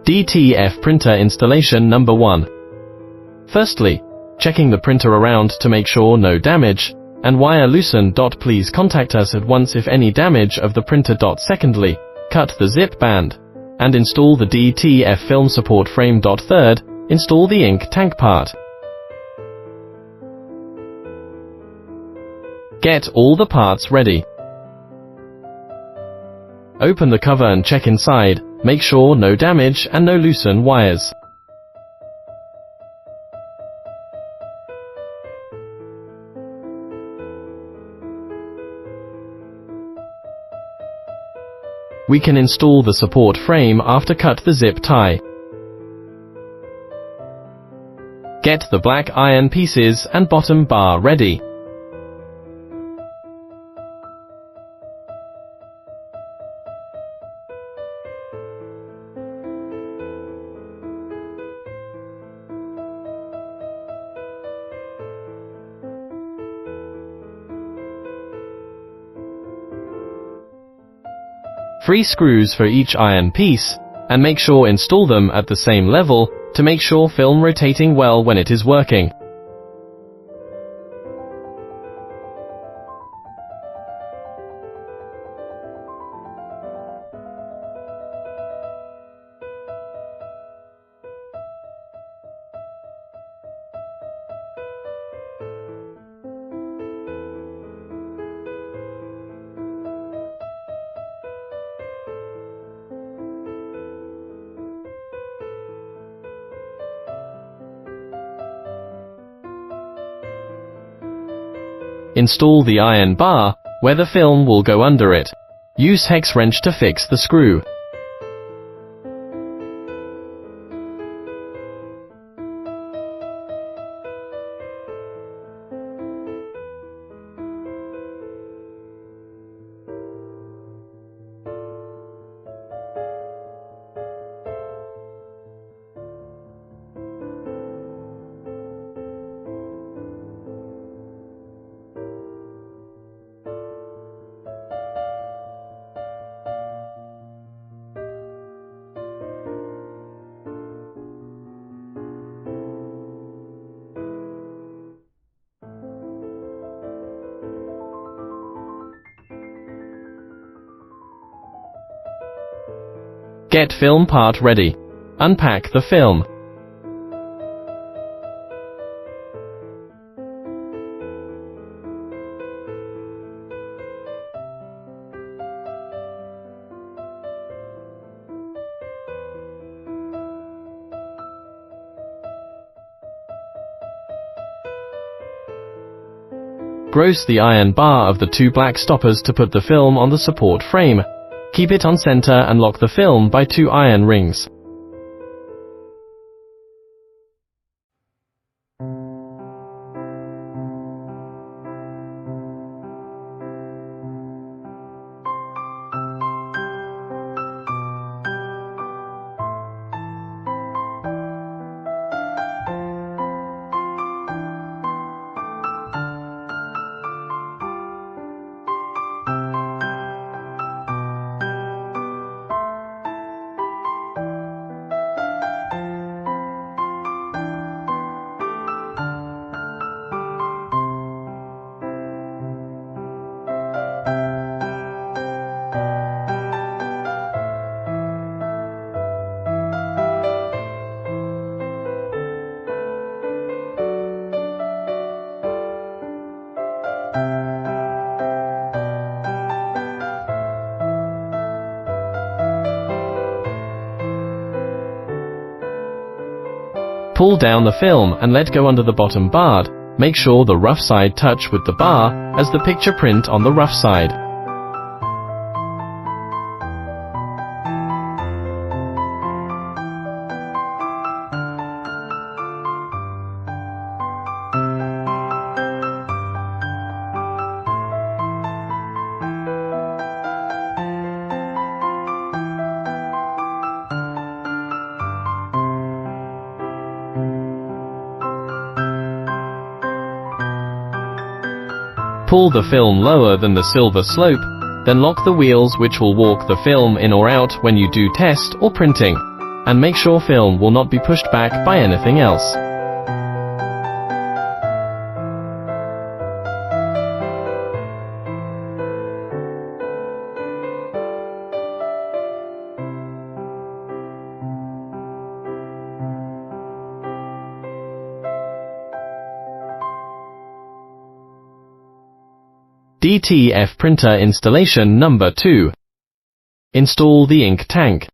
DTF Printer Installation Number 1. Firstly, checking the printer around to make sure no damage and wire loosened. Please contact us at once if any damage of the printer. Secondly, cut the zip band and install the DTF film support frame. Third, install the ink tank part. Get all the parts ready. Open the cover and check inside. Make sure no damage and no loosened wires. We can install the support frame after cut the zip tie. Get the black iron pieces and bottom bar ready. Three screws for each iron piece, and make sure install them at the same level to make sure film rotating well when it is working. Install the iron bar, where the film will go under it. Use hex wrench to fix the screw. Get film part ready. Unpack the film. Gross the iron bar of the two black stoppers to put the film on the support frame. Keep it on center and lock the film by 2 iron rings. Pull down the film and let go under the bottom bar. Make sure the rough side touch with the bar as the picture print on the rough side. Pull the film lower than the silver slope, then lock the wheels which will walk the film in or out when you do test or printing. and make sure film will not be pushed back by anything else. DTF Printer Installation Number 2. Install the ink tank.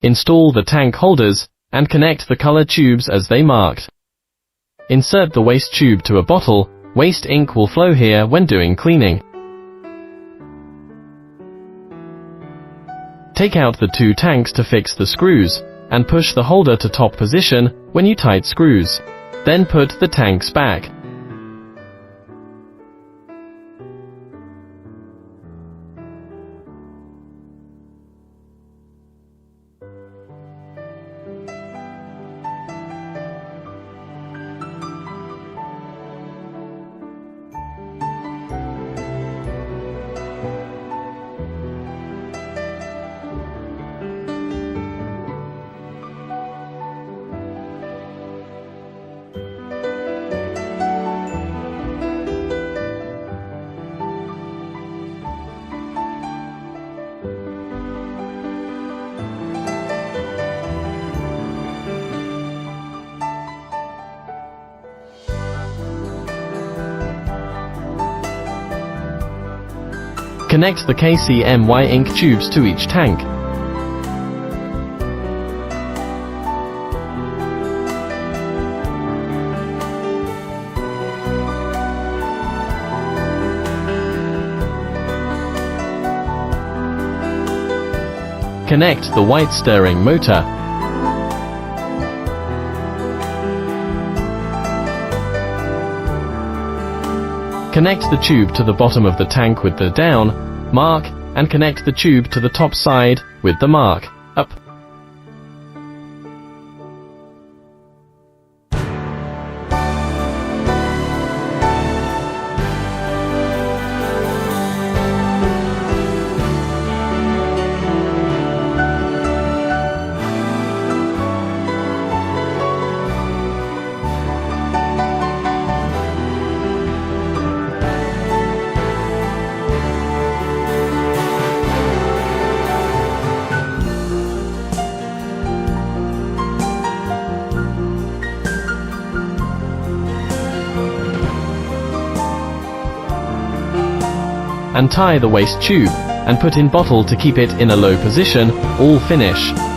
Install the tank holders, and connect the color tubes as they marked. Insert the waste tube to a bottle. Waste ink will flow here when doing cleaning. Take out the 2 tanks to fix the screws, and push the holder to top position when you tight screws. Then put the tanks back. Connect the KCMY ink tubes to each tank. Connect the white stirring motor. Connect the tube to the bottom of the tank with the down mark, and connect the tube to the top side with the mark up. And tie the waste tube, and put in bottle to keep it in a low position. All finish.